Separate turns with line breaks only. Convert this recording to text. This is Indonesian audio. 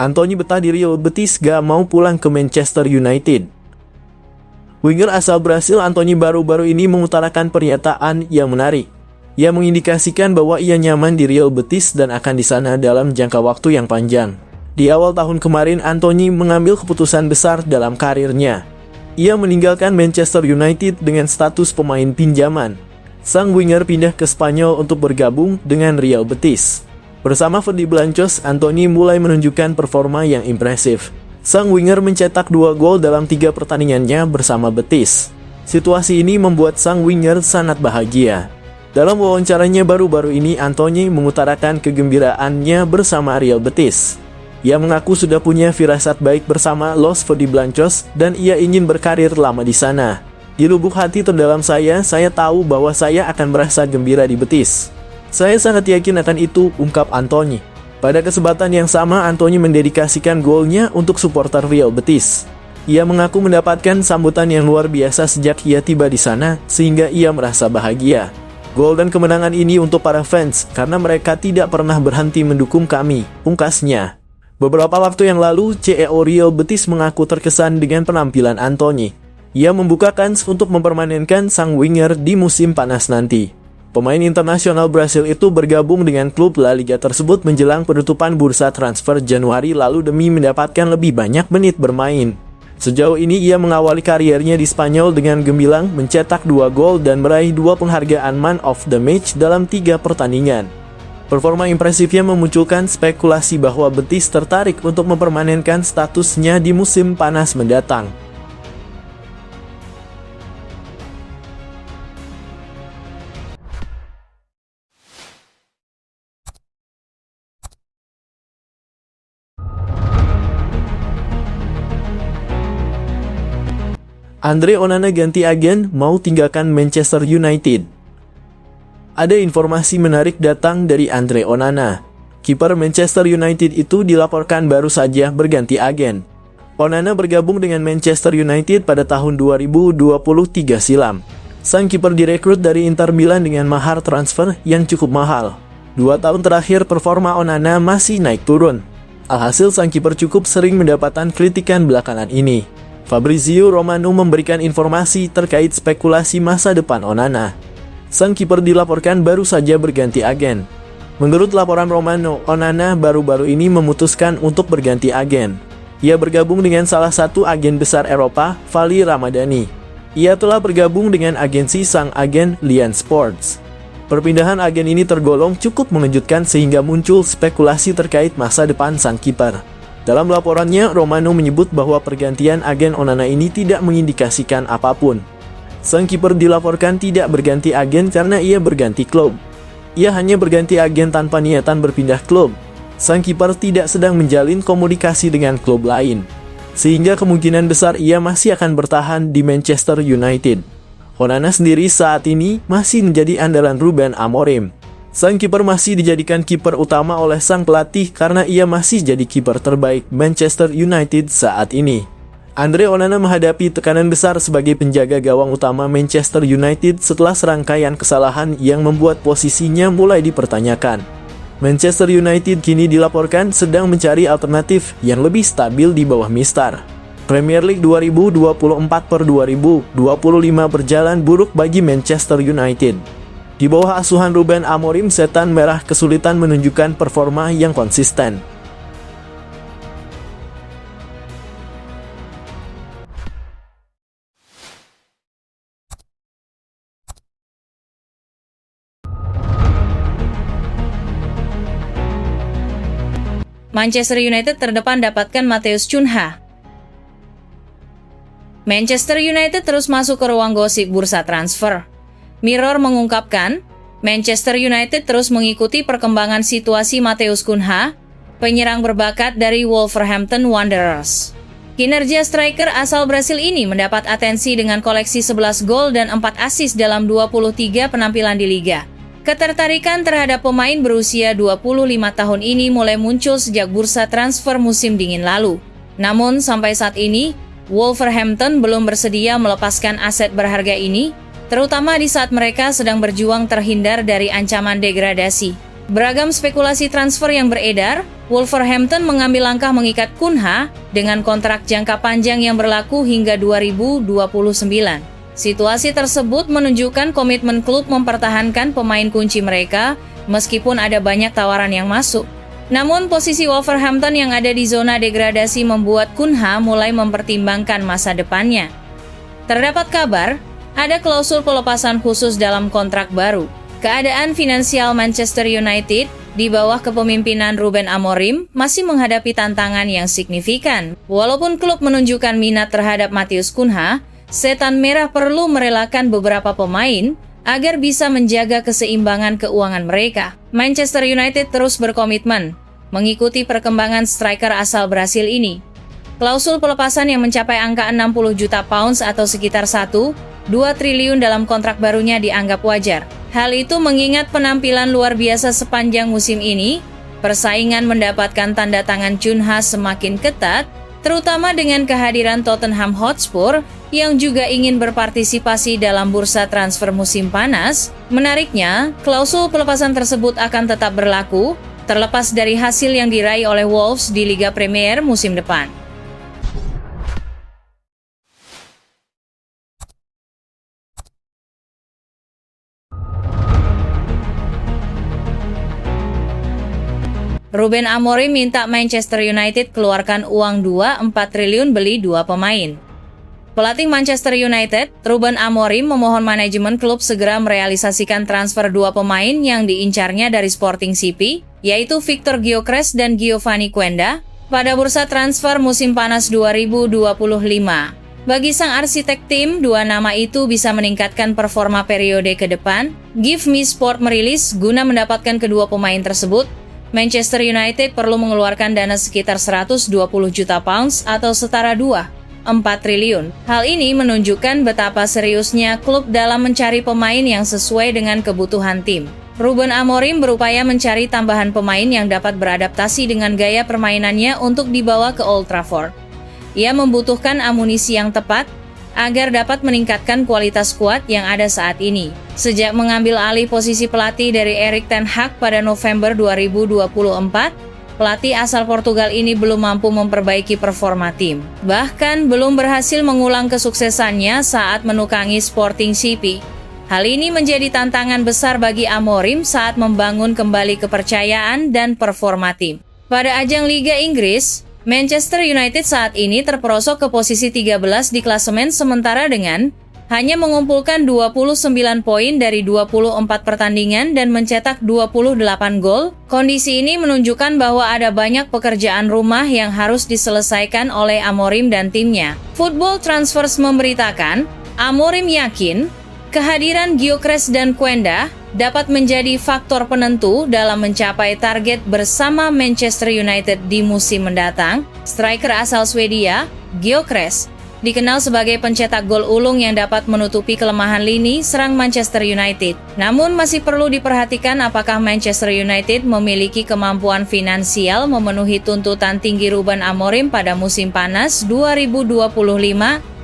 Anthony betah di Real Betis, gak mau pulang ke Manchester United. Winger asal Brasil Anthony baru-baru ini mengutarakan pernyataan yang menarik. Ia mengindikasikan bahwa ia nyaman di Real Betis dan akan di sana dalam jangka waktu yang panjang. Di awal tahun kemarin, Anthony mengambil keputusan besar dalam karirnya. Ia meninggalkan Manchester United dengan status pemain pinjaman. Sang winger pindah ke Spanyol untuk bergabung dengan Real Betis. Bersama Ferdi Blancos, Anthony mulai menunjukkan performa yang impresif. Sang winger mencetak 2 gol dalam 3 pertandingannya bersama Betis. Situasi ini membuat sang winger sangat bahagia. Dalam wawancaranya baru-baru ini, Anthony mengutarakan kegembiraannya bersama Real Betis. Ia mengaku sudah punya firasat baik bersama Los Ferdi Blancos dan ia ingin berkarir lama di sana. Di lubuk hati terdalam saya tahu bahwa saya akan merasa gembira di Betis. Saya sangat yakin akan itu, ungkap Anthony. Pada kesempatan yang sama, Anthony mendedikasikan golnya untuk supporter Real Betis. Ia mengaku mendapatkan sambutan yang luar biasa sejak ia tiba di sana, sehingga ia merasa bahagia. Gol dan kemenangan ini untuk para fans, karena mereka tidak pernah berhenti mendukung kami, pungkasnya. Beberapa waktu yang lalu, CEO Real Betis mengaku terkesan dengan penampilan Anthony. Ia membuka kans untuk mempermanenkan sang winger di musim panas nanti. Pemain internasional Brasil itu bergabung dengan klub La Liga tersebut menjelang penutupan bursa transfer Januari lalu demi mendapatkan lebih banyak menit bermain. Sejauh ini ia mengawali kariernya di Spanyol dengan gemilang, mencetak 2 gol dan meraih 2 penghargaan Man of the Match dalam 3 pertandingan. Performa impresifnya memunculkan spekulasi bahwa Betis tertarik untuk mempermanenkan statusnya di musim panas mendatang. Andre Onana ganti agen, mau tinggalkan Manchester United. Ada informasi menarik datang dari Andre Onana. Kiper Manchester United itu dilaporkan baru saja berganti agen. Onana bergabung dengan Manchester United pada tahun 2023 silam. Sang kiper direkrut dari Inter Milan dengan mahar transfer yang cukup mahal. 2 tahun terakhir performa Onana masih naik turun. Alhasil sang kiper cukup sering mendapatkan kritikan belakangan ini. Fabrizio Romano memberikan informasi terkait spekulasi masa depan Onana. Sang kiper dilaporkan baru saja berganti agen. Menurut laporan Romano, Onana baru-baru ini memutuskan untuk berganti agen. Ia bergabung dengan salah satu agen besar Eropa, Vali Ramadhani. Ia telah bergabung dengan agensi sang agen Lian Sports. Perpindahan agen ini tergolong cukup mengejutkan sehingga muncul spekulasi terkait masa depan sang kiper. Dalam laporannya, Romano menyebut bahwa pergantian agen Onana ini tidak mengindikasikan apapun. Sang kiper dilaporkan tidak berganti agen karena ia berganti klub. Ia hanya berganti agen tanpa niatan berpindah klub. Sang kiper tidak sedang menjalin komunikasi dengan klub lain, sehingga kemungkinan besar ia masih akan bertahan di Manchester United. Onana sendiri saat ini masih menjadi andalan Ruben Amorim. Sang kiper masih dijadikan kiper utama oleh sang pelatih karena ia masih jadi kiper terbaik Manchester United saat ini. Andre Onana menghadapi tekanan besar sebagai penjaga gawang utama Manchester United setelah serangkaian kesalahan yang membuat posisinya mulai dipertanyakan. Manchester United kini dilaporkan sedang mencari alternatif yang lebih stabil di bawah Mister. Premier League 2024/2025 berjalan buruk bagi Manchester United. Di bawah asuhan Ruben Amorim, setan merah kesulitan menunjukkan performa yang konsisten.
Manchester United terdepan dapatkan Matheus Cunha. Manchester United terus masuk ke ruang gosip bursa transfer. Mirror mengungkapkan, Manchester United terus mengikuti perkembangan situasi Matheus Cunha, penyerang berbakat dari Wolverhampton Wanderers. Kinerja striker asal Brasil ini mendapat atensi dengan koleksi 11 gol dan 4 assist dalam 23 penampilan di liga. Ketertarikan terhadap pemain berusia 25 tahun ini mulai muncul sejak bursa transfer musim dingin lalu. Namun sampai saat ini, Wolverhampton belum bersedia melepaskan aset berharga ini, terutama di saat mereka sedang berjuang terhindar dari ancaman degradasi. Beragam spekulasi transfer yang beredar, Wolverhampton mengambil langkah mengikat Cunha dengan kontrak jangka panjang yang berlaku hingga 2029. Situasi tersebut menunjukkan komitmen klub mempertahankan pemain kunci mereka meskipun ada banyak tawaran yang masuk. Namun posisi Wolverhampton yang ada di zona degradasi membuat Cunha mulai mempertimbangkan masa depannya. Terdapat kabar, ada klausul pelepasan khusus dalam kontrak baru. Keadaan finansial Manchester United di bawah kepemimpinan Ruben Amorim masih menghadapi tantangan yang signifikan. Walaupun klub menunjukkan minat terhadap Matheus Cunha, Setan Merah perlu merelakan beberapa pemain agar bisa menjaga keseimbangan keuangan mereka. Manchester United terus berkomitmen mengikuti perkembangan striker asal Brasil ini. Klausul pelepasan yang mencapai angka 60 juta pounds atau sekitar 1,2 triliun dalam kontrak barunya dianggap wajar. Hal itu mengingat penampilan luar biasa sepanjang musim ini, persaingan mendapatkan tanda tangan Cunha semakin ketat, terutama dengan kehadiran Tottenham Hotspur yang juga ingin berpartisipasi dalam bursa transfer musim panas. Menariknya, klausul pelepasan tersebut akan tetap berlaku, terlepas dari hasil yang diraih oleh Wolves di Liga Premier musim depan. Ruben Amorim minta Manchester United keluarkan uang 2,4 triliun beli 2 pemain. Pelatih Manchester United, Ruben Amorim memohon manajemen klub segera merealisasikan transfer 2 pemain yang diincarnya dari Sporting CP, yaitu Victor Gyökeres dan Giovanni Quenda, pada bursa transfer musim panas 2025. Bagi sang arsitek tim, 2 nama itu bisa meningkatkan performa periode ke depan. Give Me Sport merilis, guna mendapatkan kedua pemain tersebut, Manchester United perlu mengeluarkan dana sekitar 120 juta pounds atau setara 2,4 triliun. Hal ini menunjukkan betapa seriusnya klub dalam mencari pemain yang sesuai dengan kebutuhan tim. Ruben Amorim berupaya mencari tambahan pemain yang dapat beradaptasi dengan gaya permainannya untuk dibawa ke Old Trafford. Ia membutuhkan amunisi yang tepat agar dapat meningkatkan kualitas skuad yang ada saat ini. Sejak mengambil alih posisi pelatih dari Erik ten Hag pada November 2024, pelatih asal Portugal ini belum mampu memperbaiki performa tim. Bahkan belum berhasil mengulang kesuksesannya saat menukangi Sporting CP. Hal ini menjadi tantangan besar bagi Amorim saat membangun kembali kepercayaan dan performa tim. Pada ajang Liga Inggris, Manchester United saat ini terperosok ke posisi 13 di klasemen sementara dengan hanya mengumpulkan 29 poin dari 24 pertandingan dan mencetak 28 gol. Kondisi ini menunjukkan bahwa ada banyak pekerjaan rumah yang harus diselesaikan oleh Amorim dan timnya. Football Transfers memberitakan, Amorim yakin kehadiran Gyökeres dan Quenda dapat menjadi faktor penentu dalam mencapai target bersama Manchester United di musim mendatang. Striker asal Swedia, Gyökeres, dikenal sebagai pencetak gol ulung yang dapat menutupi kelemahan lini serang Manchester United. Namun masih perlu diperhatikan apakah Manchester United memiliki kemampuan finansial memenuhi tuntutan tinggi Ruben Amorim pada musim panas 2025